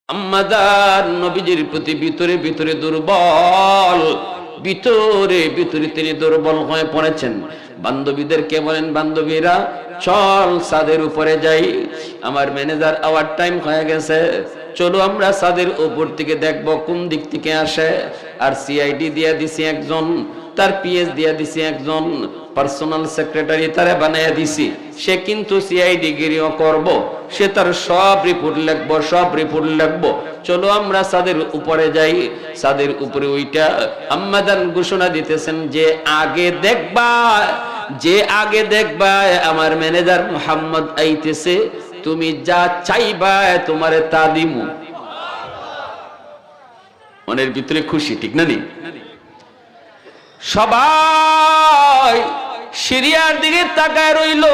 আম্মাদার নবীজির প্রতি ভিতরে ভিতরে দুর্বল, ভিতরে ভিতরে তিনি দুর্বল হয়ে পড়েছেন। বান্ধবীদেরকে বলেন, বান্ধবীরা চল ছাদের উপরে যাই, আমার ম্যানেজার আওয়ার টাইম হয়ে গেছে, চলো আমরা ছাদের উপর থেকে দেখবো কোন দিক থেকে আসে। আর সিআইডি দিয়ে দিছি একজন, তার পিএস দিয়ে দিছি একজন, পার্সোনাল সেক্রেটারি তারে বানাইয়া দিছি, সে কিন্তু সিআইডি গিরিও করব, সে তার সব রিপোর্ট লিখবো, সব রিপোর্ট লিখবো। চলো আমরা ছাদের উপরে যাই। ছাদের উপরে ওইটা আম্মাদান ঘোষণা দিতেছেন যে আগে দেখবা, যে আগে দেখবা আমার ম্যানেজার মুহাম্মদ আইতেছে, তুমি যা চাইবা তোমারে তা দিমু। মনের ভিতরে খুশি, ঠিক না নি? সবাই সিরিয়ার দিকে তাকায় রইল,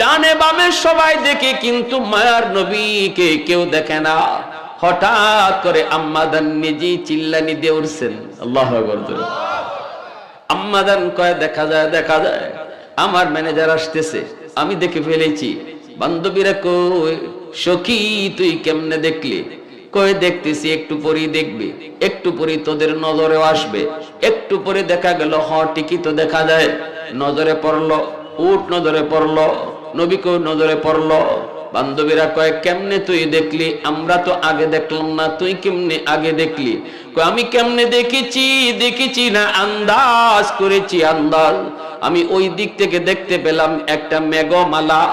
ডানে বামে সবাই দেখে কিন্তু মায়ার নবীকে কেউ দেখে না। হঠাৎ করে আম্মাদান নিজেই চিল্লানি দিয়ে উঠছেন, আল্লাহু আকবার। আম্মাদান কয়, দেখা যায় দেখা যায় আমার ম্যানেজার আসতেছে, আমি দেখে ফেলেছি। বান্ধবীরা কই, সখী তুই কেমনে দেখলি? কই দেখতেছি, একটু পরেই দেখবি, একটু পরে তোদের নজরেও আসবে। একটু পরে দেখা গেল ঠিকই তো দেখা যায়, নজরে পড়লো, উট নজরে পড়লো, নবীকেও নজরে পড়লো। বান্ধবীরা কয়, কেমনে তুই দেখলি? আমরা তো আগে দেখলাম না, তুই কেমনে আগে দেখলি? কয়, আমি কেমনে দেখেছি, দেখেছি না, আন্দাজ করেছি, আন্দাজ। আমি ওই দিক থেকে দেখতে পেলাম একটা মেঘমালা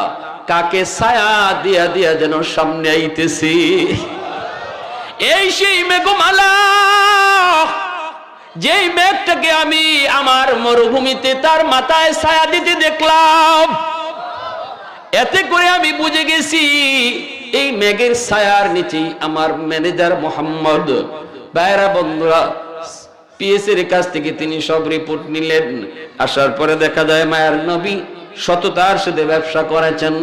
কাকে ছায়া দিয়া দিয়া যেন সামনে আইতেছি। এই সেই মেঘমালা, যেই মেঘটাকে আমি আমার মরুভূমিতে তার মাথায় ছায়া দিতে দেখলাম। এতে করে আমি বুঝে গেছি এই মেঘের ছায়ার নিচেই আমার ম্যানেজার মোহাম্মদ। ভাইরা বন্ধুরা, পিএস এর কাছ থেকে তিনি সব রিপোর্ট নিলেন। আসার পরে দেখা যায় মায়ার নবী সততার সাথে ব্যবসা করেছেন।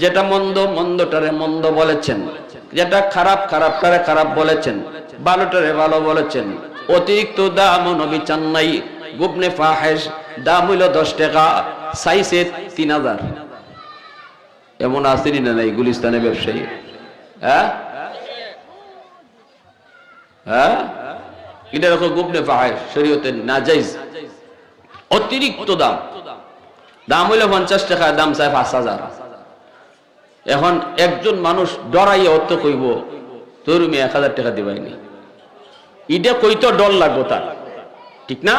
যেটা মন্দ, মন্দটারে মন্দ বলেছেন, যেটা খারাপ, খারাপটারে খারাপ বলেছেন, ভালোটারে ভালো বলেছেন। অতিরিক্ত দাম নবী চান নাই। গুবনে ফাহেশ দাম হইল 10 টাকা, চাইছে 3000। এমন আসেনি না নাই গুলিস্তানের ব্যবসায়ী? হ্যাঁ হ্যাঁ, এটা রকম গুবনে ফাহেশ শরীয়তে নাজায়েজ। অতিরিক্ত দাম, দাম হইল 50 টাকা, দাম চাই 5000। এখন একজন মানুষ ডরাইয়া অর্থ কইব, তোর মেয়ে 1000 টাকা দিবাইনি, এটা কইতো ডর লাগবো তার, ঠিক না?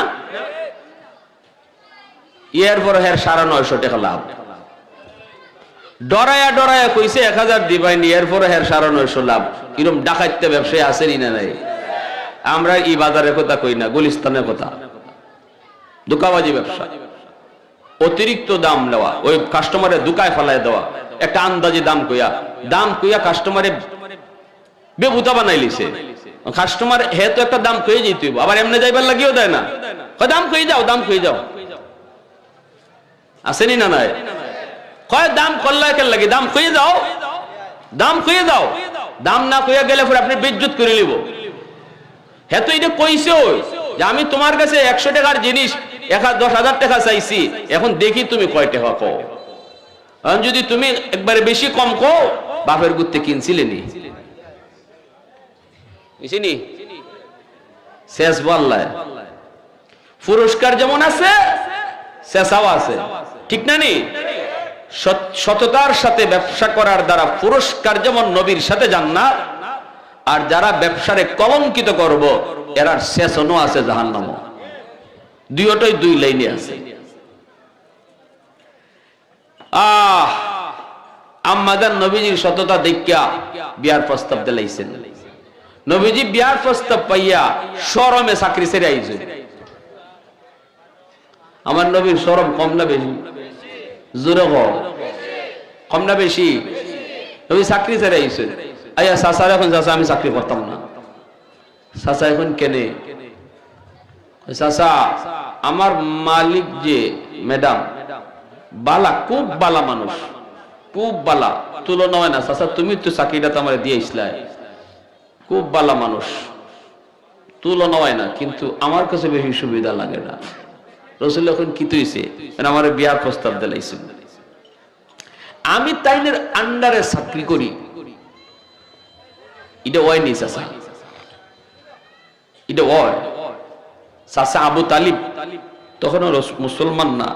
এর পর হের 950 টাকা লাভ। ডরাইয়া ডরাইয়া কইছে 1000 দিবাইনি, এরপর হের 950 লাভ। কিরম ডাকাইতে ব্যবসায় আসেনি না নাই? আমরা এই বাজারের কথা কই না, গুলিস্তানের কথা। ধোঁকাবাজি ব্যবসা, অতিরিক্ত দাম নেওয়া, ওই কাস্টমারের ধোঁকায় ফেলায় দেওয়া, একটা আন্দাজি দাম কইয়া কাস্টমারে বেবুতা বানাই লিছে। কাস্টমার হে তো একটা দাম কয়ে যেতে হইব, আবার এমনি যাইবার লাগিও দেয় না, দাম কয়ে যাও, দাম কয়ে যাও। আসেনি না নাই? কয় দাম করলে কেন লাগে, দাম কয়ে যাও, দাম কয়ে যাও। দাম না কইয়া গেলে পরে আপনি বেজ্জত করে নিব। হে তো এটা কইছে যে আমি তোমার কাছে 100 টাকার জিনিস 10,000 টাকা চাইছি, এখন দেখি তুমি কয় টাকা কও। যদি তুমি একবারে বেশি কম কও, বাপের গুত্তে কিনছিলে নি, বুঝিনি? শেষ বললায় পুরস্কার যেমন আছে, শেষাও আছে, ঠিক না নি? সততার সাথে ব্যবসা করার দ্বারা পুরস্কার যেমন নবীর সাথে জান্নাত, আর যারা ব্যবসারে কলঙ্কিত করব এর শেষও আছে জাহান্নাম। দুইটাই দুই লাইনে আছে। আম্মাদান নবীজির সততা দেখিয়া বিয়ার প্রস্তাব দিলাইছেন। নবীজি বিয়ার প্রস্তাব পাইয়া শরমে চাকরি ছেড়ে আইছে। আমার নবীর শরম কম না বেশি? জোরে কম না বেশি? নবী চাকরি ছেড়ে আইছে। আইয়া চাচার এখন, চাচা আমি চাকরি করতাম না। চাচা এখন কেনে? চাচা আমার মালিক যে ম্যাডাম বালা, খুব বালা মানুষ, খুব বালা, তুলনা হয় না। চাচা তুমি তো চাকরিটা তো আমার দিয়েছিলাই, খুব বালা মানুষ, তুলনা হয় না, কিন্তু আমার কাছে বেশি সুবিধা লাগে না। রসুল এখন কি তুইছে, আমার বিয়ার প্রস্তাব দিলাইছেন। আমি তাইনের আন্ডারে চাকরি করি, এটা ওই নেই চাচা, এটা ওই চাচা আবু তালিব তখন মুসলমান না,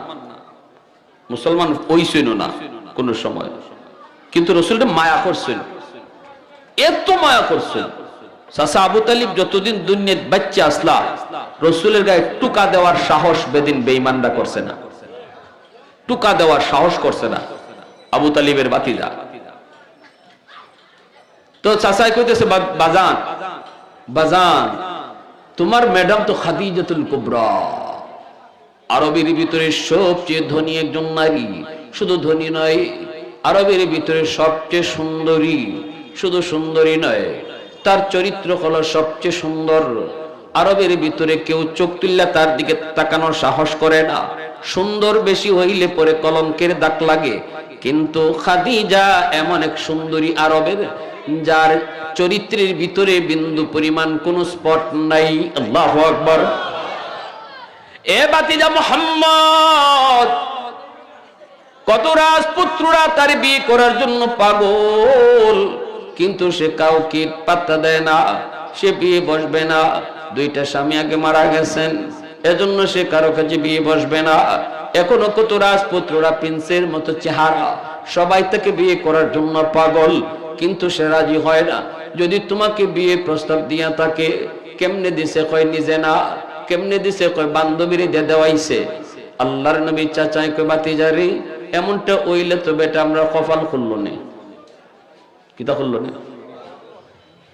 মুসলমান হইছিল না কোন সময়, কিন্তু রসুলটা মায়া করছেন, এত মায়া করছেন। চাচা আবু তালিব যতদিন দুনিয়ার বাচ্চা আসলা রসুলের গায়ে টুকা দেওয়ার সাহস বেদিন বেঈমানরা করছে না, টুকা দেওয়ার সাহস করছে না আবু তালিবের বাতিজা। তো চাচাই কইতেছে বাজান বাজান তোমার ম্যাডাম তো খাদিজাতুল কুবরা, আরবের ভিতরে সবচেয়ে ধনী একজন নারী, শুধু ধনী নয় আরবের ভিতরে সবচেয়ে সুন্দরী, শুধু সুন্দরী নয় তার চরিত্র হলো সবচেয়ে সুন্দর। আরবের ভিতরে কেউ চোখ তুললে তার দিকে তাকানোর সাহস করে না, সুন্দর বেশি হইলে পরে কলঙ্কের দাগ লাগে। কিন্তু খাদিজা এমন এক সুন্দরী আরবের যার চরিত্রের ভিতরে বিন্দু পরিমাণ কোন স্পট নাই। আল্লাহু আকবার। এ বাতিজা মুহাম্মদ, কত রাজপুত্ররা তার বিয়ে করার জন্য পাগল, কিন্তু সে কাউকে পাত্তা দেয় না, সে বিয়ে বসবে না। দুইটা স্বামী আগে মারা গেছেন, এজন্য সে কারো কাছে বিয়ে বসবে না। এখনো কত রাজপুত্ররা প্রিন্সের মতো চেহারা, সবাই তাকে বিয়ে করার জন্য পাগল, কিন্তু সে রাজি হয় না। যদি তোমাকে বিয়ে প্রস্তাব দিয়া থাকে, কেমনে দিছে কয় নিজে না, কেমনে দিছে কয় বান্ধবীরে দিয়ে দেওয়াইছে। আল্লাহর নবী চাচাই কয় বাতিজারি এমনটা ওইলে তো বেটা আমরা কপাল খুললো না। কিতা খুললো না?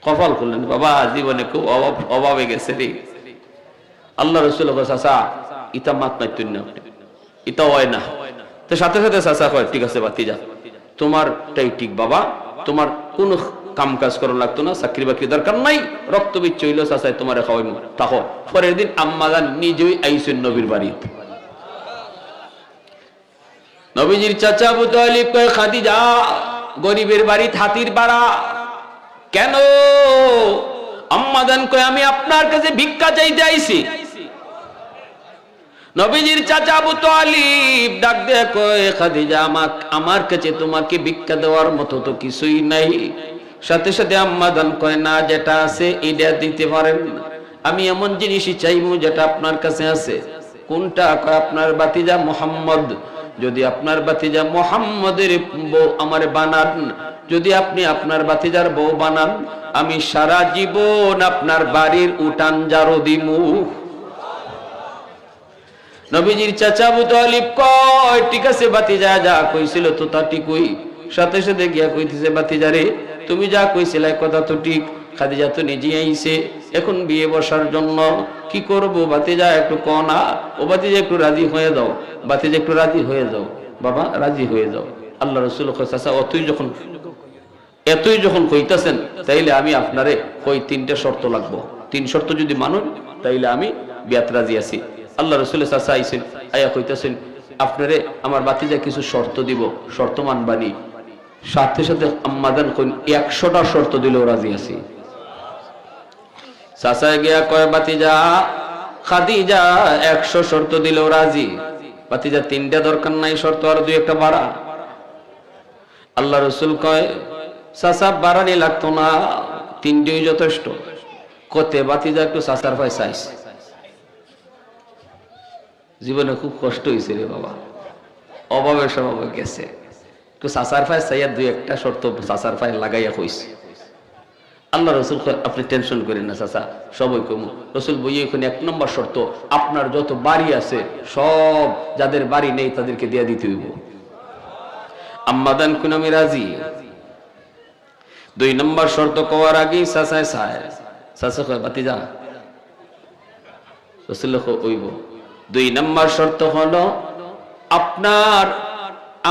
কপাল খুললেন বাবা, জীবনে খুব অভাবে গেছে রে। আল্লাহ রসুল চাচা ইতা মাত নাই তুই না, ইতা হয় না। তো সাথে সাথে চাচা কয় ঠিক আছে বাতিজা তোমারটাই ঠিক বাবা, তোমার কোন কাম কাজ করা লাগতো না, চাকরি বাকরি দরকার নাই, রক্ত বিচ্ছ হইল চাচাই তোমার খাওয়াই তাহো। পরের দিন আম্মাজান নিজেই আইসেন নবীর বাড়িতে। নবীজির চাচা আবু তালিব কয় খাদিজা গরিবের বাড়ি হাতির পাড়া কেন? আম্মাজান কয় আমি আপনার কাছে ভিক্ষা চাইতে আইছি। নবীজির চাচা আবু তালিব ডাক দিয়ে কয় খাদিজা আমার কাছে তোমাকে ভিক্ষা দেওয়ার মতো তো কিছুই নাই। সাথে সাথে আম্মাজান কয় না, যেটা আছে এটা দিতে পারেন, আমি এমন জিনিসই চাইবো যেটা আপনার কাছে আছে। কোনটা? কয় আপনার বাতিজা মুহাম্মদ, যদি আপনার বাতিজা মুহাম্মদের বউ আমার বানান, যদি আপনি আপনার বাতিজার বউ বানান, আমি সারা জীবন আপনার বাড়ির উঠান জারো দিমু। নবীজির চাচা আবু তালিব কয় ঠিক আছে বাতিজা, যা কইছিল তো তা ঠিকই। সাথে সাথে গিয়া কইতেছে বাতিজা রে তুমি যা কইছিলে কথা তো ঠিক, খাদিজা তো নিজে আইছে এখন বিয়ে বসার জন্য, কি করব বাতিজা একটু কনা। ও বাতিজা একটু রাজি হয়ে যাও, বাতিজা একটু রাজি হয়ে যাও, বাবা রাজি হয়ে যাও। আল্লাহ রাসূল চাচা এতই যখন কইতাছেন তাইলে আমি আপনারে কই তিনটা শর্ত লাগবো, তিন শর্ত যদি মানুন তাইলে আমি বিয়াত রাজি আছি। আল্লাহ রাসূল চাচা আইছেন, আয়া কইতাছেন আপনারে আমার বাতিজা কিছু শর্ত দিব, শর্ত মানবানি। সাথে সাথে আম্মাজান কইন 100টা শর্ত দিলেও রাজি আছি। চাচা গিয়া কয় বাতিজা খাদিজা 100 শর্ত দিলেও রাজি। বাতিজা তিনটা দরকার নাই, শর্ত আর দুই একটা বাড়া। আল্লাহ রাসূল কয় চাচা বাড়ানি লাগতো না, তিনটেই যথেষ্ট। কতে বাতিজা একটু চাচার ভাই চাইছে, জীবনে খুব কষ্ট হয়েছে রে বাবা, অভাবের স্বভাবে গেছে, একটু চাচার ভাই চাইয়া দুই একটা শর্ত চাচার ভাই লাগাইয়া কইছে। আল্লাহ রসুল আপনি টেনশন করেন না চাচা, সবই কমু। রসুল বইয়ে এখানে 1 নম্বর শর্ত আপনার যত বাড়ি আছে সব যাদের বাড়ি নেই তাদেরকে দিয়ে দিতে হইব। আম্মাদান কোন আমি রাজি। 2 নম্বর শর্ত কওয়ার আগেই চাচায় চায়, চাচা কয় বাতিজা রসুল কইব 2 নম্বর শর্ত হলো আপনার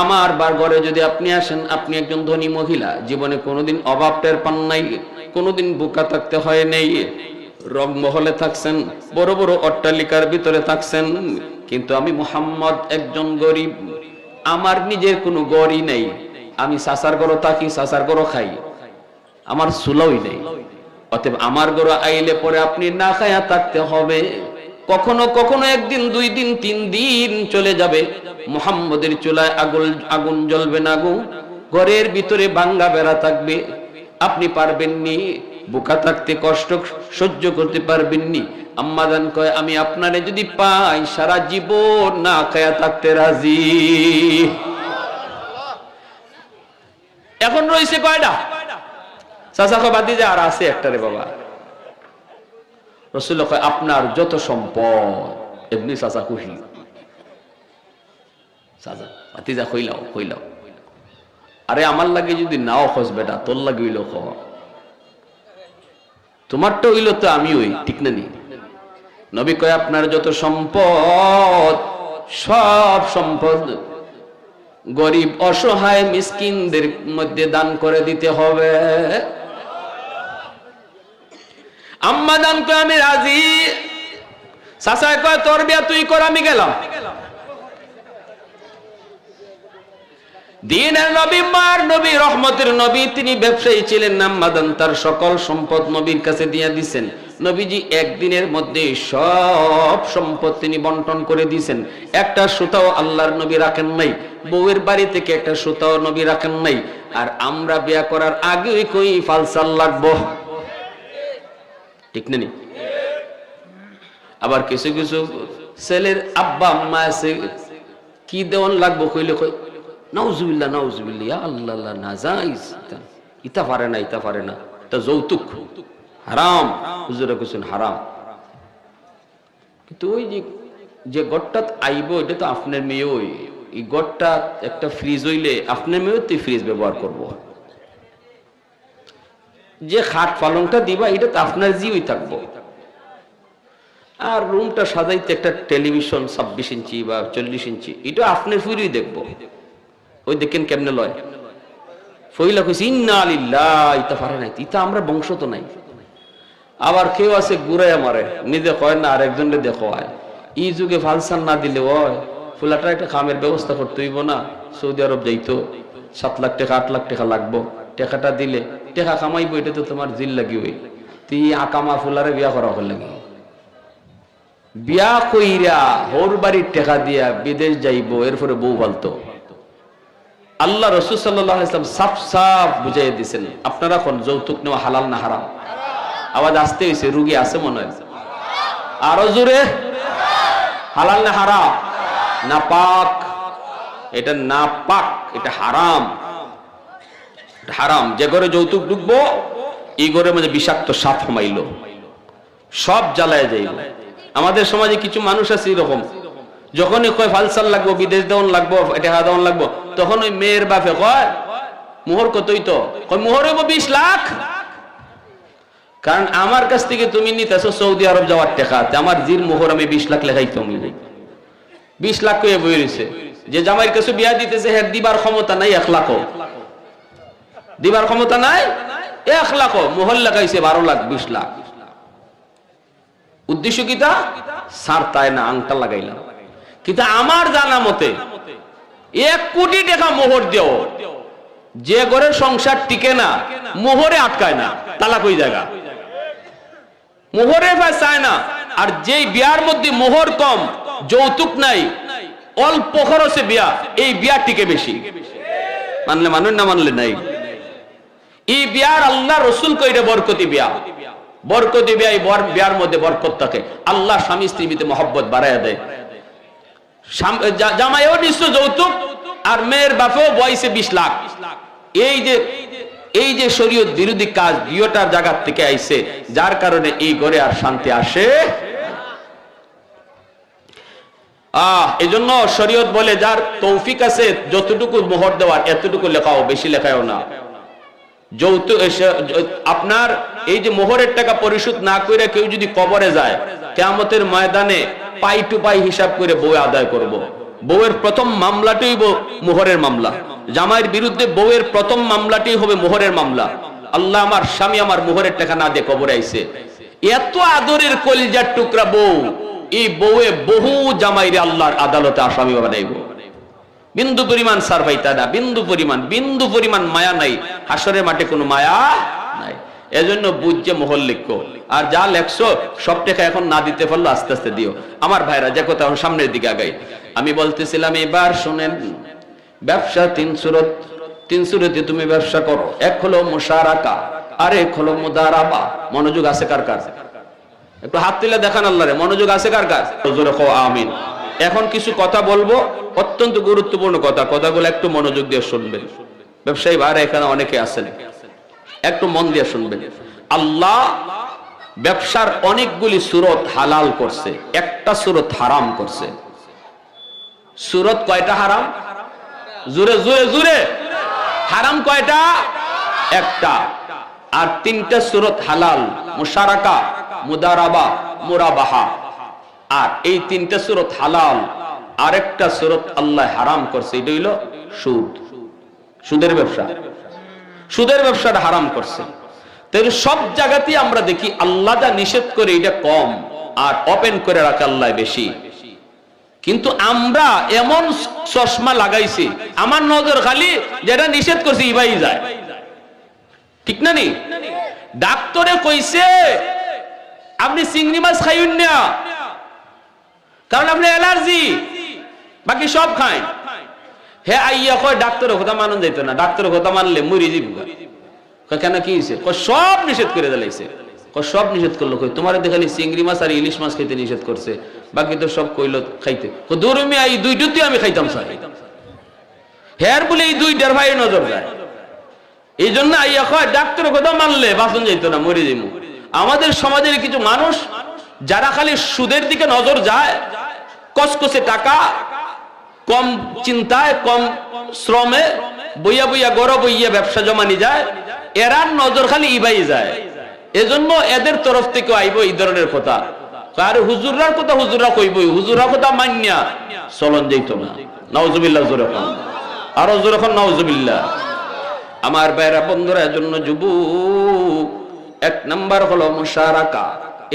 আমার ঘরে যদি আপনি আসেন, আপনি একজন ধনী মহিলা, জীবনে কোনোদিন অভাব টের পান নাই, কোনোদিন বোকা থাকতে হয় নাই, রংমহলে থাকছেন, বড় বড় অট্টালিকার ভিতরে থাকছেন, কিন্তু আমি মুহাম্মদ একজন গরিব, আমার নিজের কোনো গড়ই নেই, আমি চাচার ঘরও থাকি, চাচার ঘরও খাই, আমার চুলাওই নেই। অতএব আমার ঘরে আইলে পরে আপনি না খায়া থাকতে হবে। কখনো কখনো 1 দিন 2 দিন 3 দিন চলে যাবে, মুহাম্মদের চুলায় আগুন জ্বলবে না, ঘরের ভিতরে ভাঙ্গা বেড়া থাকবে, আপনি পারবেন নি বোকা থাকতে কষ্ট সহ্য করতে পারবেননি। আম্মাজান কয় আমি আপনারে যদি পাই সারা জীবন না খায়া থাকতে রাজি। এখন রয়েছে কয়টা? চাচা কয় ভাতিজা আর আছে একটা রে বাবা। রাসূল কয় আপনার যত সম্পদ। এমনি চাচা খুশি। চাচা ভাতিজা কইলাও কইলাও, আরে আমার লাগে যদি নাও খোঁজ বেটা, তোর লাগে হইলো খ, তোমারটা হইলো তো আমি হই, ঠিক না নি? নবী কয় আপনার যত সম্পদ, সব সম্পদ গরিব অসহায় মিসকিনদের মধ্যে দান করে দিতে হবে। আম্মা দান কয় আমি রাজি। চাচা কয় তোর বিয়া তুই কর, আমি গেলাম। দিনের নবী, মার নবী, রহমতের নবী, তিনি ব্যবসায়ী ছিলেন। আম্মাদান তার সকল সম্পদ নবীর কাছে দিয়ে দিছেন। নবীজি একদিনের মধ্যে সব সম্পদ তিনি বন্টন করে দিয়েছেন। একটা সুতাও আল্লাহর নবী রাখেন নাই, বউয়ের বাড়ি থেকে একটা সুতাও নবী রাখেন নাই। আর আমরা বিয়া করার আগে কই ফালসাল লাগবো, ঠিক না? আবার কিছু কিছু ছেলের আব্বা আম্মা আছে, কি দেওয়ান লাগবো কইলে কই নাউজুবিল্লাহ নাউজুবিল্লাহ, ইয়া আল্লাহ আল্লাহ, না জায়েজ, ইতা পারে না, ইতা পারে না, এটা যৌতুক, হারাম। হুজুরে কইছেন হারাম। কিন্তু ওই যে গড়টা আইব, এটা তো আপনার মেয়ে, ওই এই গড়টা একটা ফ্রিজ হইলে আপনার মেয়েও তো ফ্রিজ ব্যবহার করব। যে খাট পালংটা দিবা, এটা তো আপনার জিওই থাকবো। আর রুমটা সাজাইতে একটা টেলিভিশন 26 ইঞ্চি বা 40 ইঞ্চি, এটা আপনার ফুরিই দেখবো। ওই দেখেন কেমনে লয়। ফইলা কইছি ইন্না লিল্লাহ, ইতা পারে নাই, ইতা আমরা বংশ তো নাই। আবার কেউ আছে গুড়াইয়া মারে, নিজে কয় না আর একজনকে দেখো আয়। এই যুগে ফালসান না দিলে ওই ফুলাটা একটা খামের ব্যবস্থা করতে হইব না। সৌদি আরব যাইতো, 7 লাখ টাকা 8 লাখ টাকা লাগবো, টাকাটা দিলে টাকা কামাইবো, এটা তো তোমার জিল লাগিবই। তুই আকামা ফুলারে বিয়া করা হল লাগে, বিয়া কইরা হোর বাড়ির টাকা দিয়া বিদেশ যাইবো, এরপরে বউ বলতো। আল্লাহ রাসূল সাল্লাল্লাহু আলাইহি ওয়াসাল্লাম সাফ সাফ বুঝাইয়া দিয়েছেন আপনারা কোন যৌতুক নেওয়া হালাল না হারাম। আওয়াজ আসতে হইছে, রুগী আছে মনে হয়, আরো জোরে, হালাল না হারাম? না পাক, এটা না পাক, এটা হারাম, হারাম। যে ঘরে যৌতুক ঢুকবো, এই ঘরের মধ্যে বিষাক্ত সাপ হামাইলো, সব জ্বালায় যাইল। আমাদের সমাজে কিছু মানুষ আছে এরকম, যখনই কয় ফালসাল লাগবো, বিদেশ দেওয়ান লাগবো, টাকা দেওয়ান লাগবো, তখন ওই মেয়ের বাপে কয় মোহর কতই তো, কয় মোহর হইব 20 লাখ। কারণ আমার কাছ থেকে তুমি নিতেছো সৌদি আরব যাওয়ার টাকা, আমার জির মোহর আমি 20 লাখ লেখাই, তুমি 20 লাখ কয়ে বই রয়েছে। যে জামাইয়ের কাছে বিয়া দিতেছে, হ্যাঁ দিবার ক্ষমতা নাই 1 লাখ, দিবার ক্ষমতা নাই 1 লাখ, মোহর লেখাইছে 12 লাখ 20 লাখ। উদ্দেশ্য কিটা? সার তাই না আংটা লাগাইলাম। কিন্তু আমার জানা মতে 1 কোটি টাকা মোহর দেও, যে ঘরের সংসার টিকে না, মোহরে আটকায় না, তালাক হয়ে জায়গা, মোহরে চায় না। আর যেই বিয়ার মধ্যে মোহর কম, যৌতুক নাই, অল্প খরচে বিয়া, এই বিয়া টিকে বেশি। মানলে মানুষ, না মানলে নাই। এই বিয়ার আল্লাহ রসুল কইরে বরকতি বিয়া, বরকতি বিয়া, এই বিয়ার মধ্যে বরকত থাকে। আল্লাহ স্বামী স্ত্রীর ভিতরে মহব্বত বাড়াইয়া দেয়। জামাইও নিশ্চয় যৌতুক, আর মেয়ের বাপেও বয়সে 20 লাখ। এই যে শরীয়ত বিরোধী কাজ দুইটার জায়গা থেকে আইছে, যার কারণে এই ঘরে আর শান্তি আসে। এজন্য শরীয়ত বলে যার তৌফিক আছে যতটুকু মোহর দেওয়ার, এতটুকু লেখাও, বেশি লেখাও না। যৌতুক আপনার এই যে মোহরের টাকা পরিশোধ না করে কেউ যদি কবরে যায়, কিয়ামতের ময়দানে পাই টু পাই হিসাব করে বউ আদায় করব। বউয়ের প্রথম মামলাটাই মোহরের মামলা। জামাইয়ের বিরুদ্ধে বউয়ের প্রথম মামলাটাই হবে মোহরের মামলা। আল্লাহ, আমার স্বামী আমার মোহরের টাকা না দিয়ে কবরে আইছে। এত আদরের কলিজার টুকরা বউ, এই বউয়ে বহু জামাইরে আল্লাহর আদালতে আসামি বানাইব। বিন্দু পরিমাণ সার পাইতা না, বিন্দু পরিমাণ মায়া নাই, হাসরের মাঠে কোনো মায়া নাই। এজন্য বুঝছে মোহর লিখো, আর যা লেখছো সব টাকা এখন না দিতে পারলো আস্তে আস্তে দিও। আমার ভাইরা, যে কথা সামনের দিকে আগাই, আমি বলতেছিলাম এবার শুনেন, ব্যবসা 3 সুরতে তুমি ব্যবসা করো। এক হলো মুশারাকা, আরেক হলো মুদারাবা। মনোযোগ আছে কার কার? একটু হাত তুলে দেখান আল্লাহরে, মনোযোগ আছে কার কার? জোরে কও আমিন। এখন কিছু কথা বলবো, অত্যন্ত গুরুত্বপূর্ণ কথা, কথাগুলো একটু মনোযোগ দিয়ে শুনবেন। ব্যবসায়ী ভাইরা এখানে অনেকে আছেন, একটু মন দিয়ে শুনবেন। আল্লাহ ব্যবসার অনেকগুলি সূরত হালাল করছে, একটা সূরত হারাম করছে। সূরত কয়টা হারাম? জোরে জোরে জোরে। হারাম কয়টা? একটা। আর তিনটা সূরত হালাল, মুশারাকা, মুদারাবা, মুরাবাহা। আর এই তিনটা সূরত হালাল, আরেকটা সূরত আল্লাহ হারাম করছে, এটা হইল সুদ। সুদের ব্যবসা, সুদের ব্যবসাটা হারাম করছে। তাহলে সব জায়গাতেই আমরা দেখি আল্লাহ যা নিষেধ করে এটা কম, আর ওপেন করে রাখে আল্লাহ বেশি। কিন্তু আমরা এমন চশমা লাগাইছি, আমার নজর খালি যেটা নিষেধ করছে ইবাই যায়, ঠিক না? নি ডাক্তারে কইছে আপনি চিংড়ি মাছ খাইবেন না, কারণ আপনি অ্যালার্জি, বাকি সব খায়। হে আইয়া কয় ডাক্তারের কথা মানন যাইতো না, ডাক্তারের কথা মানলে মরি যাবো। কেন, কি হয়েছে? সব নিষেধ করে দিলাইছে। সব নিষেধ করলো, কই তোমার দেখালি চিংড়ি মাছ আর ইলিশ মাছ খাইতে নিষেধ করছে, বাকি তো সব কইলো খাইতে। দূরমি এই দুইটাতে আমি খাইতাম চাই, হেয়ার বলে এই দুইটার ভাই নজর যায়। এই জন্য আইয়া কয় ডাক্তারের কথা মানলে বাঁচন যাইতো না, মরে যাবো। আমাদের সমাজের কিছু মানুষ যারা খালি সুদের দিকে নজর যায়, কসকসে টাকা, কম চিন্তায়, কম শ্রমে, বইয়া বইয়া গড় বইয়া ব্যবসা জমানি যায়, এরার নজর খালি ইবাই যায়। এজন্য এদের তরফ থেকে আইব এই ধরনের কথা। আর হুজুররার কথা হুজুররা কইবই, হুজুররা কথা মান্যা চলন যাইতো না। নাউজুবিল্লাহ, জোরে কোন, আরো জোরে কোন নাউজুবিল্লাহ। আমার ভাইরা বন্ধুরা, এজন্য যুবক, এক নাম্বার হলো মুশারাকা।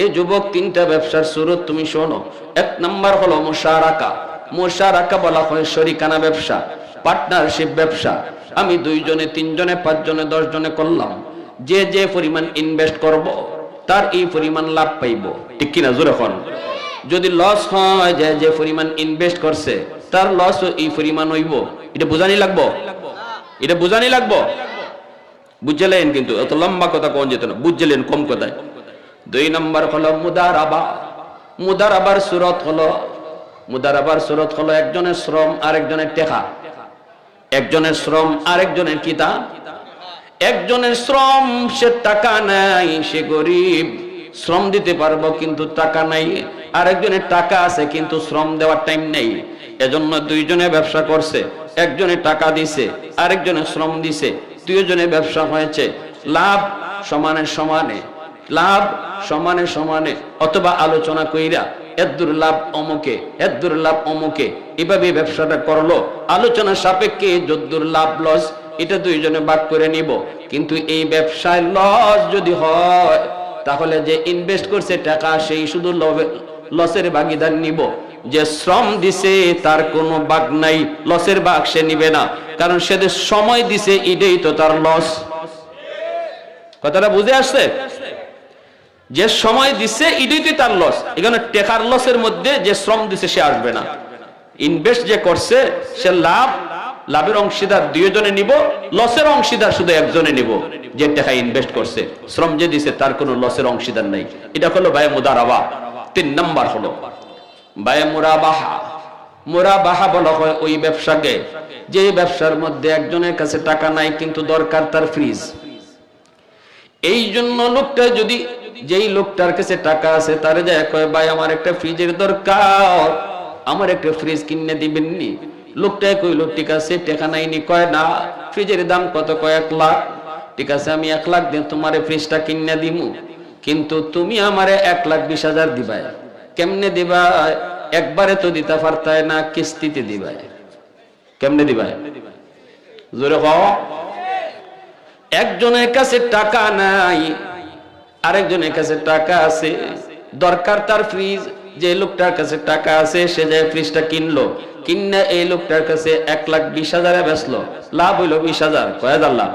এই যুবক, তিনটা ব্যবসার সূরত তুমি শোনো। এক নাম্বার হলো মুশারাকা। মুশারাকা বলা হয় শরিকানা ব্যবসা, পার্টনারশিপ ব্যবসা। আমি 2 জনে, 3 জনে, 5 জনে, 10 জনে করলাম, যে যে পরিমাণ ইনভেস্ট করব তার এই পরিমাণ লাভ পাইব, ঠিক কিনা? জোরে কোন। যদি লস হয়, যে যে পরিমাণ ইনভেস্ট করছে তার লস এই পরিমাণ হইব, এটা বুঝানি লাগবো, এটা বুঝানি লাগবো। বুঝলেন? কিন্তু এত লম্বা কথা কোন যেত না, বুঝলেন কম কথায়। 2 নম্বর হলো মুদারাবা। মুদারাবার সূরত হলো, মুদারাবার সূরত হলো একজনের শ্রম আরেকজনের টাকা, একজনের শ্রম আরেকজনের কিতা। একজনের শ্রম, সে টাকা নাই, সে গরিব, শ্রম দিতে পারবো কিন্তু টাকা নাই। আরেকজনের টাকা আছে কিন্তু শ্রম দেওয়ার টাইম নেই। এজন্য 2 জনে ব্যবসা করছে, একজনে টাকা দিছে, আরেকজনে শ্রম দিছে, 2 জনে ব্যবসা হয়েছে, লাভ সমানে সমানে, লাভ সমানে সমানে, অথবা আলোচনা কইরা এদ্দুর লাভ অমুকে, এদ্দুর লাভ অমুকে, এভাবে ব্যবসাটা করলো। আলোচনা সাপেক্ষে যদ্দুর লাভ লস এটা 2 জনে ভাগ করে নিব। কিন্তু এই ব্যবসায় লস যদি হয়, তাহলে যে ইনভেস্ট করছে টাকা, সেই শুধু লসের ভাগিদার নিব। যে শ্রম দিছে তার কোনো ভাগ নাই, লসের ভাগ সে নিবে না, কারণ সে যে সময় দিছে এটাই তো তার লস। কথাটা বুঝে আসছে? যে সময় দিছে এটাই তো তার লস। এখানে টাকার লসের মধ্যে যে শ্রম দিছে সে আসবে না। ইনভেস্ট যে করছে সে লাভ, লাভের অংশীদার 2 জনে নিব, লসের অংশীদার শুধু একজনে নিব, যে টাকা ইনভেস্ট করছে। শ্রম যে দিছে তার কোনো লসের অংশীদার নাই। এটা হলো বায়ে মুদারাবা। 3 নাম্বার হলো বায়ে মুরাবাহা। মুরাবাহা বলা হয় ওই ব্যবসাকে যে ব্যবসার মধ্যে একজনের কাছে টাকা নাই কিন্তু দরকার তার ফ্রিজ। এই জন্য লোকটা যদি, যেই লোকটার কাছে টাকা আছে তারে যায় কয় ভাই আমার একটা ফ্রিজের দরকার, আমার একটা ফ্রিজ কিনে দিবেন নি? লোকটা কইল ঠিক আছে, টাকা নাইনি। কয় না, ফ্রিজের দাম কত? কয় 1 লাখ। ঠিক আছে, আমি 1 লাখ দিয়ে তোমারে ফ্রিজটা কিনে দিমু, কিন্তু তুমি আমারে 1,20,000 দিবা। কেমনে দিবা? একবারে তো দিতে পারতায় না, কিস্তিতে দিবা। কেমনে দিবা? জোরে কও। একজনের কাছে টাকা নাই, আরেকজনের কাছে টাকা আছে, দরকার তার ফ্রিজ। যে লোকটার কাছে টাকা আছে সে যে ফ্রিজটা কিনলো, কিনে এই লোকটার কাছে 1,20,000 বেচলো, লাভ হইলো 20,000। কয় হাজার লাভ?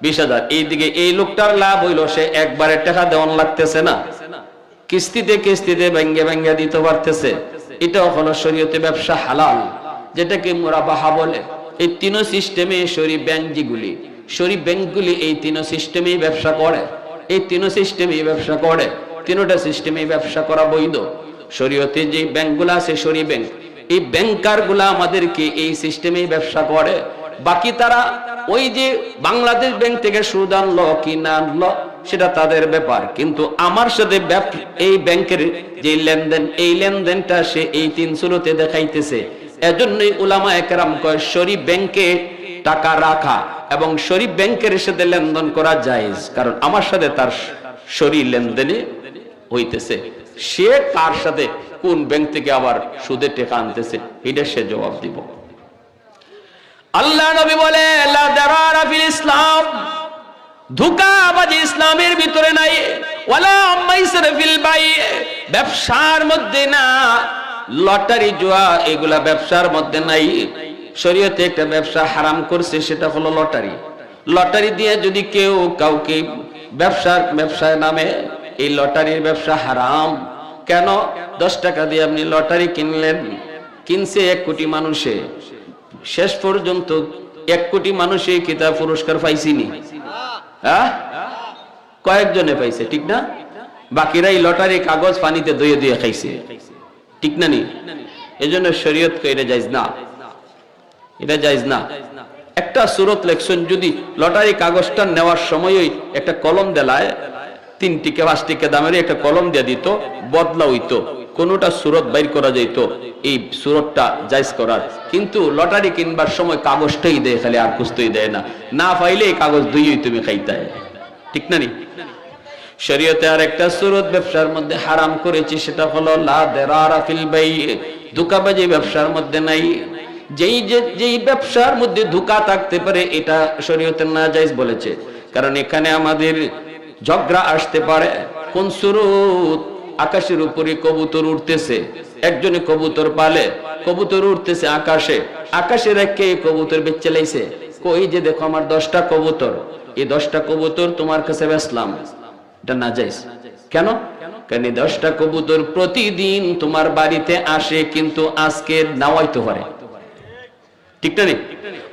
20,000। এইদিকে এই লোকটার লাভ হইলো সে একবারে টাকা দেওয়ান লাগতেছে না, কিস্তিতে কিস্তিতে ভেঙ্গে ভেঙ্গে দিতে পারতেছে। এটাও হলো শরীয়তে ব্যবসা হালাল, যেটাকে মুরাবাহা বলে। এই 3 সিস্টেমে শরী ব্যাংক যেগুলি শরীফ ব্যাংকগুলি এই তিন সিস্টেমেই ব্যবসা করে, এই তিন সিস্টেমেই ব্যবসা করে, তিনটা সিস্টেমেই ব্যবসা করা বৈধ। শরীয়তে যে ব্যাংকগুলো আছে শরীফ ব্যাংক, এই ব্যাংকারগুলা আমাদেরকে এই সিস্টেমেই ব্যবসা করে। বাকি তারা ওই যে বাংলাদেশ ব্যাংক থেকে সুদ আনলো কি না আনলো সেটা তাদের ব্যাপার, কিন্তু আমার সাথে এই ব্যাংকের যে লেনদেন, এই লেনদেনটা সে এই তিন সুরতে দেখাইতেছে। এজন্যই উলামায়ে কেরাম কয় শরীফ ব্যাংকে টাকা রাখা এবং শরীফ ব্যাংকের সাথে লেনদেন করা জায়েজ, কারণ আমার সাথে তার শরীর লেনদেনে হইতেছে। সে কার সাথে কোন ব্যাংক থেকে আবার সুদে টাকা আনতেছে এটা সে জবাব দিব। আল্লাহ নবী বলে লা দারারা ফিল ইসলাম, ধোঁকাবাজি ইসলামের ভিতরে নাই। ওয়ালা মাইসির ফিল বাই, ব্যবসার মধ্যে না। লটারি জুয়া এগুলা ব্যবসার মধ্যে নাই। শরীয়তে একটা ব্যবসা হারাম করছে, সেটা হলো লটারি। লটারি দিয়ে যদি কেউ কাউকে ব্যবসায় নামে, এই লটারির ব্যবসা হারাম। কেন? 10 টাকা দিয়ে আপনি লটারি কিনলেন, কিনছে 1 কোটি মানুষে, শেষ পর্যন্ত 1 কোটি মানুষে কিতাব পুরস্কার পাইছিনি, হ্যাঁ কয়েকজনে পাইছে, ঠিক না? বাকিরা এই লটারি কাগজ পানিতে ধুয়ে দিয়ে খাইছে, ঠিক না নি? এজন্য শরীয়ত এটা জায়েজ না, এটা জায়েজ না। একটা সূরত লেখছেন, যদি লটারি কাগজটা নেওয়ার সময়ই একটা কলম দেলায় 3 টিকা 5 টিকা দামের একটা কলম দিয়ে দিত, বদলা হইতো, কোনটা সূরত বাইর করা যাইতো, এই সূরতটা জায়েজ করার। কিন্তু লটারি কিনবার সময় কাগজটাই দেয় খালি, আর কিছুই দেয় না, না পাইলে এই কাগজ দুইই তুমি খাইতে, ঠিক না নি? শরীয়তে আর একটা সূরত ব্যবসার মধ্যে হারাম করেছে, সেটা হলো লা দারারা ফিল বাই, ধোঁকাবাজি ব্যবসার মধ্যে নাই। যেই ব্যবসার মধ্যে ধোঁকা থাকতে পারে এটা শরীয়তে নাজায়েজ বলেছে, কারণ এখানে আমাদের ঝগড়া আসতে পারে। কোন সূরত? আকাশের উপরে কবুতর উঠতেছে, একজনে কবুতর পালে, কবুতর উঠতেছে আকাশে, আকাশে রেখে কবুতর বেচে লাইছে, কই যে দেখো আমার 10টা কবুতর, এই 10টা কবুতর তোমার কাছে বেচলাম, এটা নাজায়েজ। কেন? কারণ 10টা কবুতর প্রতিদিন তোমার বাড়িতে আসে, কিন্তু আজকে নাওয়াইতে পারে, ঠিক না?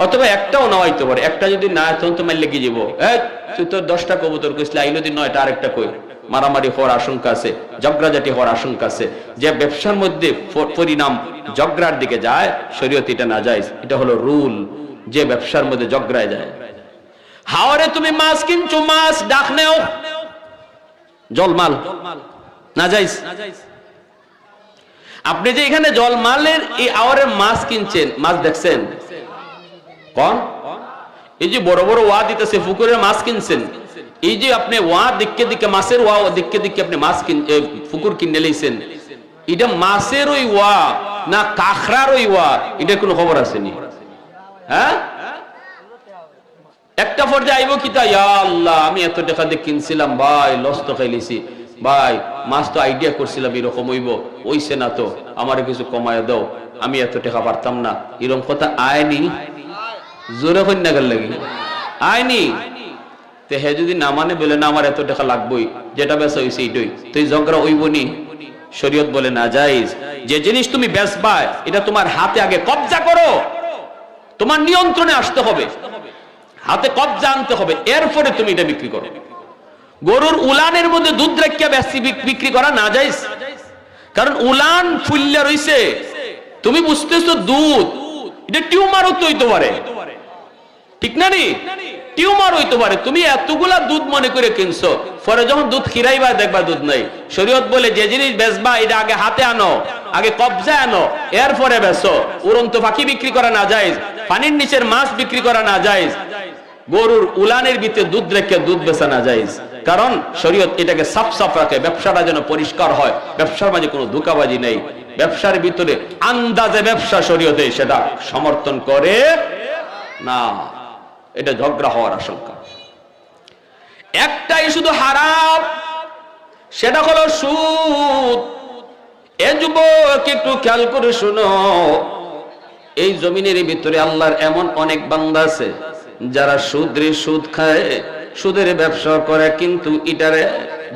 অথবা একটাও নাওয়াইতে পারে, একটা যদি না তখন তোমার লেগে যাবো, তুই তোর 10টা কবুতর কইছিস, আইলো দিন 9টা আরেকটা কই, মারামারি হওয়ার আশঙ্কা আছে, ঝগড়াঝাটি হওয়ার আশঙ্কা আছে। যে ব্যবসার মধ্যে পরিণাম ঝগড়ার দিকে যায়, শরীয়তে এটা নাজায়েজ, এটা হলো রুল। যে ব্যবসার মধ্যে ঝগড়ায় যায়, হাওরে তুমি মাছ কিনছো, মাছ ডাক নেও, জলমাল নাজায়েজ। আপনি যে এখানে জলমালের এই আওয়ারের মাছ কিনছেন, মাছ দেখছেন কোন? এই যে বড় বড় ওয়া দিতেছে, পুকুরের মাছ কিনছেন, এই যে আপনি ওয়া দিকে দিকে মাছের ওয়া দিকে দিকে আপনি মাছ পুকুর কিনে লইছেন, এটা মাছের ওই ওয়া না কাঁকড়ার ওই ওয়া, এটা কোনো খবর আসেনি? হ্যাঁ, একটা পর্যায়ে আইব কি তা, ইয়া আল্লাহ আমি এত টাকা দিয়ে কিনছিলাম ভাই, লস তো খাইলিছি ভাই, মাছ তো আইডিয়া করছিলাম এরকম হইব, ওইছে না তো, আমার কিছু কমায় দাও, আমি এত টাকা পারতাম না, এরকম কথা আয়নি? জোরে কন্যা গেল লাগি আয়নি? তে হে যদি না মানে, বলে না আমার এত টাকা লাগবেই, যেটা বেচা হইছে এইটাই, তো এই ঝগড়া হইবনি? শরীয়ত বলে না জায়েজ। যে জিনিস তুমি বেচবা এটা তোমার হাতে আগে কবজা করো, তোমার নিয়ন্ত্রণে আসতে হবে, হাতে কবজা আনতে হবে, এরপরে তুমি এটা বিক্রি করো। গরুর উলানের মধ্যে দুধ রেখে বিক্রি করা নাজায়েজ, কারণ উলান ফুললে রইছে, তুমি বুঝতেছো দুধ, এটা টিউমার হইতে পারে, ঠিক না নি? টিউমার হইতে পারে, তুমি এতগুলা দুধ মনে করে কিনছো, পরে যখন দুধ খিরাইবা দেখবা দুধ নাই। শরীয়ত বলে যে জিনিস বেচবা এটা আগে হাতে আনো, আগে কবজা আনো, এরপরে বেচো। উড়ন্ত পাখি বিক্রি করা নাজায়েজ, পানির নিচের মাছ বিক্রি করা নাজায়েজ, গরুর উলানের ভিতরে দুধ রেখে দুধ বেচা নাজায়েজ, কারণ শরীয়ত এটাকে সাফ সাফ রাখে, ব্যবসাটা যেন পরিষ্কার হয়, ব্যবসার মাঝে কোনো ধোঁকাবাজি নেই। ব্যবসার ভিতরে আন্দাজে ব্যবসা শরীয়তে সেটা সমর্থন করে না, এটা ঝগড়া হওয়ার আশঙ্কা। একটাই শুধু হারাম, সেটা হলো সুদ। এ যুবক একটু খেয়াল করে শোনো, এই জমিনের ভিতরে আল্লাহর এমন অনেক বান্দা আছে যারা সুদ খায়, সুদের ব্যবসা করে, কিন্তু এটারে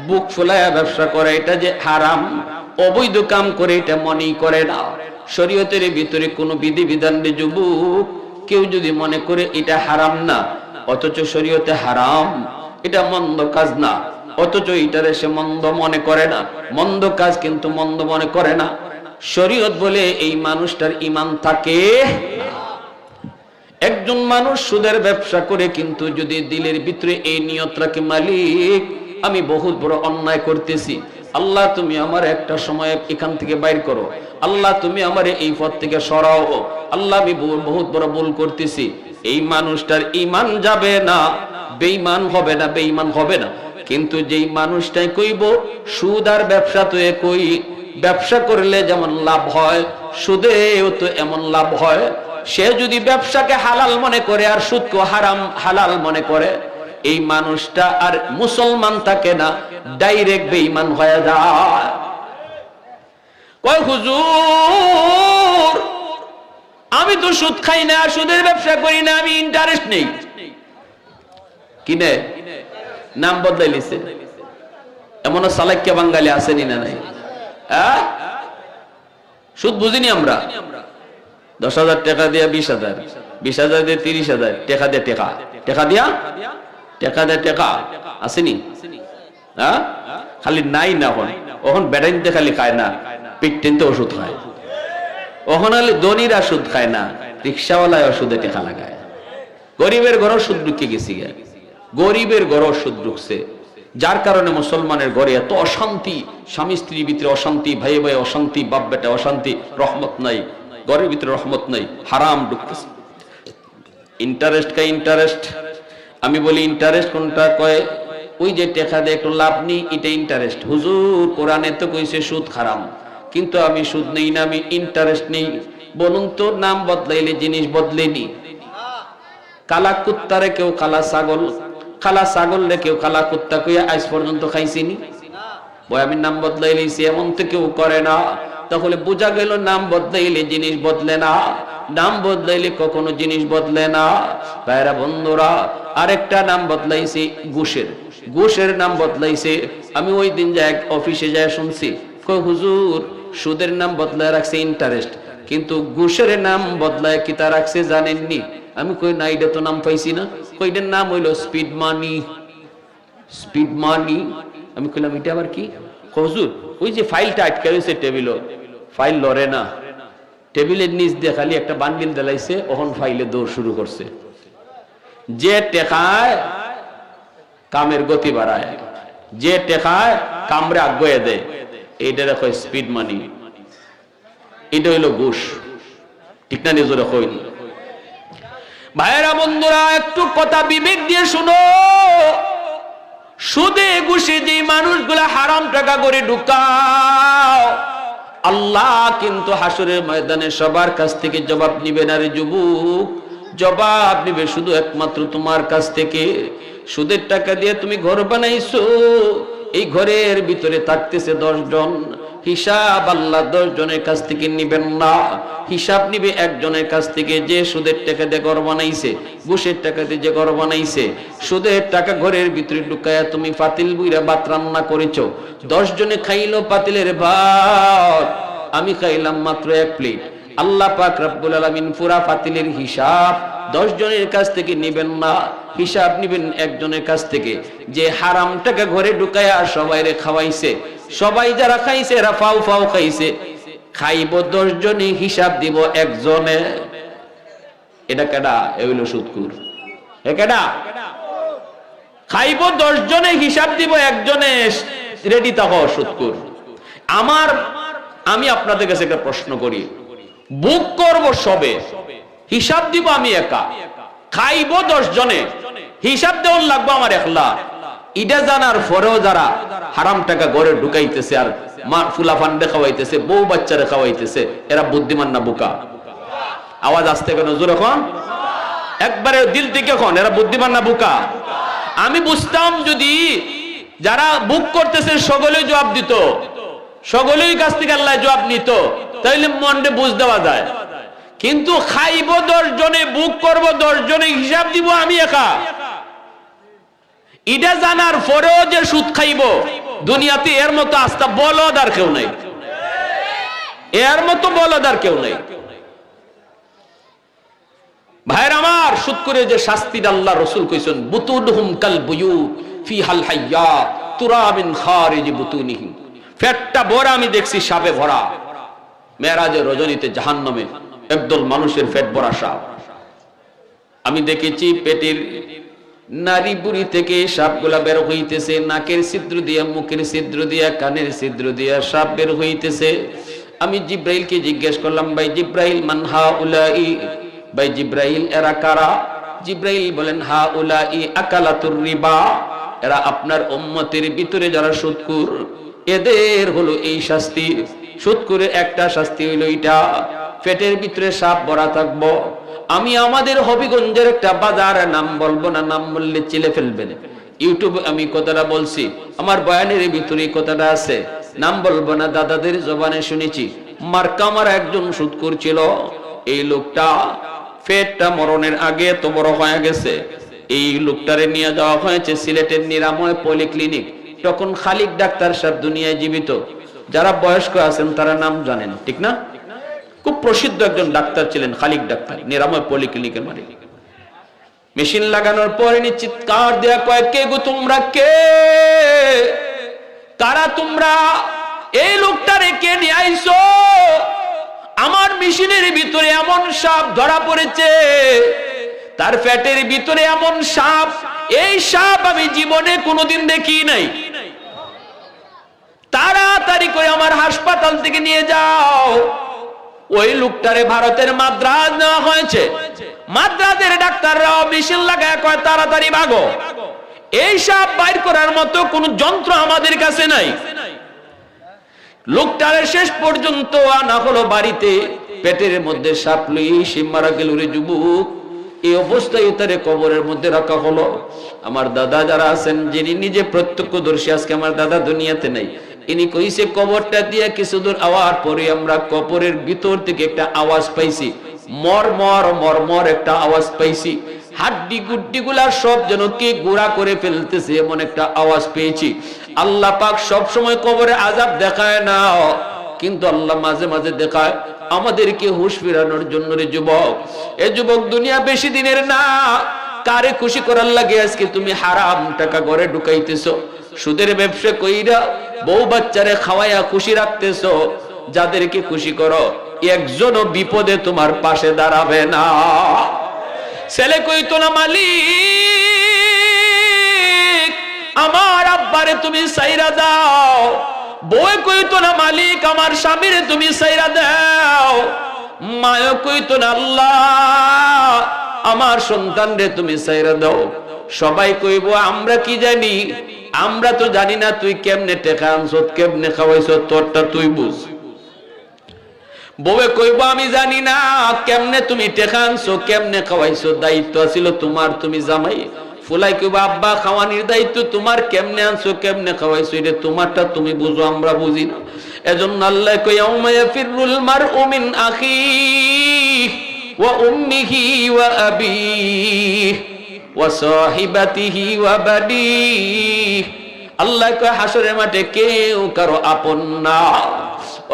বুক ফুলায়া ব্যবসা করে, এটা যে হারাম অবৈধ কাম করে এটা মনেই করে না। শরীয়তের ভিতরে কোনো বিধি বিধান নেই। যুবক কেউ যদি মনে করে এটা হারাম না, অথচ শরীয়তে হারাম, এটা মন্দ কাজ না, অথচ এটারে সে মন্দ মনে করে না। মন্দ কাজ কিন্তু মন্দ মনে করে না। শরীয়ত বলে এই মানুষটার ঈমান থাকে না। একজন মানুষ সুদের ব্যবসা করে কিন্তু যদি দিলের ভিতরে এই নিয়ত রাখে, মালিক আমি বহুত বড় অন্যায় করতেছি, আল্লাহ তুমি আমার একটা সময় এখান থেকে বাইর করো, আল্লাহ তুমি আমার এই পথ থেকে সরাও, আল্লাহ আমি বহুত বড় ভুল করতেছি, এই মানুষটার ঈমান যাবে না, বেঈমান হবে না, বেঈমান হবে না। কিন্তু যেই মানুষটাই কইব সুদ আর ব্যবসা তো একই, ব্যবসা করলে যেমন লাভ হয় সুদেও তো এমন লাভ হয়, সে যদি ব্যবসাকে হালাল মনে করে আর সুদকে হারাম হালাল মনে করে, এই মানুষটা আর মুসলমান থাকে না, ডাইরেক্ট বেঈমান হয়ে যায়। কয় হুজুর আমি তো সুদ খাই না, সুদের ব্যবসা করি না, আমি ইন্টারেস্ট নেই। কিনে নাম বদলাই লিছে, এমন সালাক্য বাঙালি আসেনি না নাই? সুদ বুঝিনি আমরা, 10,000 টাকা দিয়া 20,000, 20,000 দিয়ে 30,000, টাকা দিয়ে টাকা, টাকা দিয়া টাকা দিয়ে টাকা আসেনি? খালি নাই না, ওখন বেড়াইতে খালি খায় না, পিঠ টেনতে ওষুধ খায়। ওখন হলে ধনীরা সুদ খায় না, রিক্সাওয়ালায় ওষুধে টাকা লাগায়। গরিবের ঘরও সুদ ঢুকে গেছি, গরিবের ঘরও সুদ ঢুকছে, যার কারণে মুসলমানের ঘরে এত অশান্তি, স্বামী স্ত্রীর ভিতরে অশান্তি, ভাই ভাই অশান্তি, বাপ বেটা অশান্তি, রহমত নাই, ঘরের ভিতরে রহমত নাই, হারাম ঢুকতেছে। ইন্টারেস্ট কা ইন্টারেস্ট, আমি বলি ইন্টারেস্ট কোনটা? কয় ওই যে টাকা দিয়ে একটু লাভ নেই, এটা ইন্টারেস্ট। হুজুর কোরআনে তো কইছে সুদ হারাম, কিন্তু আমি সুদ নেই না, আমি ইন্টারেস্ট নেই। বলুন তো, নাম বদলাইলে জিনিস বদলেনি? কালা কুত্তারে কেউ কালা ছাগল, কালা ছাগল রে কেউ কালা কুত্তা কইয়া আজ পর্যন্ত খাইছিনি? বই আমি নাম বদলাইলেছি, এমন তো কেউ করে না। তাহলে বোঝা গেল নাম বদলাইলে জিনিস বদলে না, নাম বদলাইলে কখনো জিনিস বদলে না। ভাইরা বন্ধুরা, আরেকটা নাম বদলাইছে ঘুষের, ঘুষের নাম বদলাইছে। আমি ওই দিন যাই অফিসে যাই শুনছি, কই হুজুর সুদের নাম বদলায় রাখছে ইন্টারেস্ট, কিন্তু ঘুষের নাম বদলায় কি তা রাখছে জানেননি? আমি কই না, এটা তো নাম পাইছি না। কইটার নাম হইলো স্পিড মানি, স্পিড মানি। আমি কইলাম এটা আবার কি? হুজুর ওই যে ফাইলটা আটকে রয়েছে টেবিল, ফাইল লড়ে না, টেবিলের নিচ দিয়ে খালি একটা বান্ডিল দেলাইছে, ওখান ফাইলে দৌড় শুরু করছে। যে টেকায় কামের গতি বাড়ায়, যে টেকায় কামরে আগ্রহে দেয়, এইটা দেখো স্পিড মানি, এটা হইলো ঘুষ। ঠিক না? নিজরে কইল। ভাইরা বন্ধুরা, একটু কথা বিবেক দিয়ে শুনো। সুদে ঘুষে যে মানুষগুলা হারাম টাকা করে ঢুকাও, আল্লাহ কিন্তু হাসরের ময়দানে সবার কাছ থেকে জবাব নিবে না রে যুবক, জবাব নিবে শুধু একমাত্র তোমার কাছ থেকে। সুদের টাকা দিয়ে তুমি ঘর বানাইছো, এই ঘরের ভিতরে থাকতেছে 10 জন, হিসাব আল্লাহ 10 জনের কাছ থেকে নিবেন না, হিসাব নিবে একজনের কাছ থেকে, যে সুদের টাকা দিয়ে ঘর বানাইছে, ঘুষের টাকা দিয়ে যে ঘর বানাইছে। সুদের টাকা ঘরের ভিতরে ঢুকায়া তুমি পাতিল বুইরা ভাত রান্না করেছো, 10 জনে খাইলো পাতিলের ভাত, আমি খাইলাম মাত্র 1 প্লেট। আল্লাহ পাক রব্বুল আলামিন পুরা পাতিলের হিসাব 10 জনের কাছ থেকে নিবেন না, হিসাব নিবেন একজনের কাছ থেকে, যে হারাম টাকা ঘরে ঢুকায়া সবাইরে খাওয়াইছে। সবাই যারা খাইছে এরা ফাও ফাও খাইছে, খাইব 10 জনে, হিসাব দিব একজনে। এটা কেডা? এ হইল সুদখোর। এ কেডা? খাইব 10 জনে, হিসাব দিব একজনে, রেডি থাকো সুদখোর। আমি আপনাদের কাছে একটা প্রশ্ন করি, বুক করব সবে, হিসাব দিব আমি একা, খাইব 10 জনে, হিসাব দেওয়ার লাগবে আমার একলা। ইটা জানার পরেও যারা হারাম টাকা ঘরে ঢুকাইতেছে আর মা ফুলাফান্ডে খাওয়াইতেছে, বউ বাচ্চারে খাওয়াইতেছে, এরা বুদ্ধিমান না বোকা? আওয়াজ আসতে কেন জোর এখন? একবারে দিল থেকে এখন, এরা বুদ্ধিমান না বোকা? আমি বুঝতাম যদি যারা বুক করতেছে সকলেই জবাব দিত, সকলেই কাছ থেকে আল্লাহ জবাব নিত, তাইলে মনে বুঝ দেওয়া যায়। কিন্তু খাইব 10 জনে, বুক করব 10 জনে, হিসাব দিব আমি একা। এটা জানার পরেও যে সুদ খাইব, দুনিয়াতে এর মতো আস্থা বলদ আর কেউ নাই, এর মতো বলদ আর কেউ নাই। ভাইয়ের আমার, সুদ করে যে শাস্তি আল্লাহ রাসূল কইছেন, বুতুনহুম কাল বুয়ুত ফিহাল হাইয়া তুরাবিন খারিজ বুতুনিহিম, পেটটা ভরা আমি দেখছি সাপে ভরা। মেরাজের রজনীতে জাহান্নামে একদল মানুষের পেট ভরা সাপ। আমি দেখেছি পেটের নারী বুড়ি থেকে সাপগুলা বের হইতেছে, নাকের ছিদ্র দিয়া, মুখের ছিদ্র দিয়া, কানের ছিদ্র দিয়া সাপ বের হইতেছে। আমি জিব্রাইলকে জিজ্ঞেস করলাম, ভাই জিব্রাইল মান হাউলাই, ভাই জিব্রাইল এরা কারা? জিব্রাইল বলেন হাউলাই আকালাতুর রিবা, এরা আপনার উম্মতের ভিতরে যারা সুদখোর, এদের হলো এই শাস্তি। সুদখোরের একটা শাস্তি হইল এটা, পেটের ভিতরে সাপ ভরা থাকবো। আমি আমাদের হবিগঞ্জের একটা বাজার, নাম বলবো না, নাম বললে চিলে ফেলবেন। ইউটিউবে আমি কথাটা বলছি, আমার বয়ানের ভিতরে কথাটা আছে, নাম বলবো না, দাদাদের জবানে শুনেছি। মার্কা আমার একজন সুদখোর ছিল। এই লোকটা পেটটা মরণের আগে এত বড় হয়ে গেছে। এই লোকটারে নিয়ে যাওয়া হয়েছে সিলেটের নিরাময় পলিক্লিনিক। তখন খালিক ডাক্তার সাহেব দুনিয়ায় জীবিত। যারা বয়স্ক আছেন তারা নাম জানেন, ঠিক না? খুব প্রসিদ্ধ একজন ডাক্তার ছিলেন, খালিক ডাক্তার, নিরাময় পলিক্লিনিকের মালিক। মেশিন লাগানোর পরে চিৎকার দেয়া কয়, কে গো তোমরা, কে কারা তোমরা? এই লোকটারে কে নিয়ে আইছো? আমার মেশিনের ভিতরে এমন সাপ ধরা পড়েছে, তার পেটের ভিতরে এমন সাপ, এই সাপ আমি জীবনে কোনোদিন দেখি নাই। তাড়াতাড়ি করে আমার হাসপাতাল থেকে নিয়ে যাও। ওই লোকটারে ভারতের মাদ্রাজ নেওয়া হয়েছে। মাদ্রাজের ডাক্তাররাও মেশিন লাগায় কয়, তাড়াতাড়ি ভাগো, এই সাপ বাইর করার মতো কোন যন্ত্র আমাদের কাছে নাই। লোকটারে শেষ পর্যন্ত আনা হলো বাড়িতে, পেটের মধ্যে সাপ লই সে মারা গেল রে যুবক। এই অবস্থায় তারে কবরের মধ্যে রাখা হলো। আমার দাদা যারা আছেন, যিনি নিজে প্রত্যক্ষদর্শী, আজকে আমার দাদা দুনিয়াতে নেই, ইনি কইছে কবরটা দিয়ে কিছু দূর আওয়ার পরে আমরা কবরের ভিতর থেকে একটা আওয়াজ পাইছি, মরমর মরমর একটা আওয়াজ পাইছি। হাড্ডি গুড্ডি গুলা সব যেন কে গুড়া করে ফেলতেছে, এমন একটা আওয়াজ পেয়েছি। আল্লাহ পাক সব সময় কবরে আযাব দেখায় না, কিন্তু আল্লাহ মাঝে মাঝে দেখায় আমাদেরকে হুঁশ ফিরানোর জন্য। রে যুবক, এ যুবক, দুনিয়া বেশি দিনের না। কারে খুশি করার লাগে আজকে তুমি হারাম টাকা ঘরে ঢুকাইতেছো, সুদের ব্যবসা কইরা বউ বাচ্চারে খাওয়াইয়া খুশি রাখতেছো। যাদেরকে খুশি করো, একজনও বিপদে তোমার পাশে দাঁড়াবে না। ছেলে কইতো না, মালিক আমার আব্বারে তুমি সাইরা দাও। বউ কইতো না, মালিক আমার স্বামীরে তুমি সাইরা দাও। মায়ও কইতো না, আল্লাহ আমার সন্তানরে তুমি সাইরা দাও। সবাই কইব আমরা কি জানি, আমরা তো জানি না তুই কেমনে টেকা আনছো, কেমনে খাওয়াইছো, তোরটা তুই বুঝ। বউয়ে কইব আমি জানি না কেমনে তুমি টেকা আনছো, কেমনে খাওয়াইছো, দায়িত্ব ছিল তোমার, তুমি জামাই। ফুলাই কইব আব্বা খাওয়ানির দায়িত্ব তোমার, কেমনে আনছো, কেমনে খাওয়াইছো, এটা তোমারটা তুমি বুঝো, আমরা বুঝি না। এজন্য আল্লাহ কই ইয়াউমা ইয়াফিরুল মারউ মিন আখিহি ওয়া উম্মিহি ওয়া আবিহি ওয়া সাহিবাতিহি ওয়া বানিহি। আল্লাহ কয় হাসরের মাঠে কেউ কারো আপন না।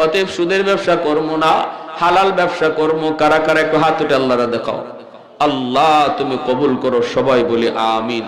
অতএব সুদের ব্যবসা করবো না, হালাল ব্যবসা করবো। কারা কারা একটু হাত উঠে আল্লাহরা দেখাও। আল্লাহ তুমি কবুল করো, সবাই বলি আমিন।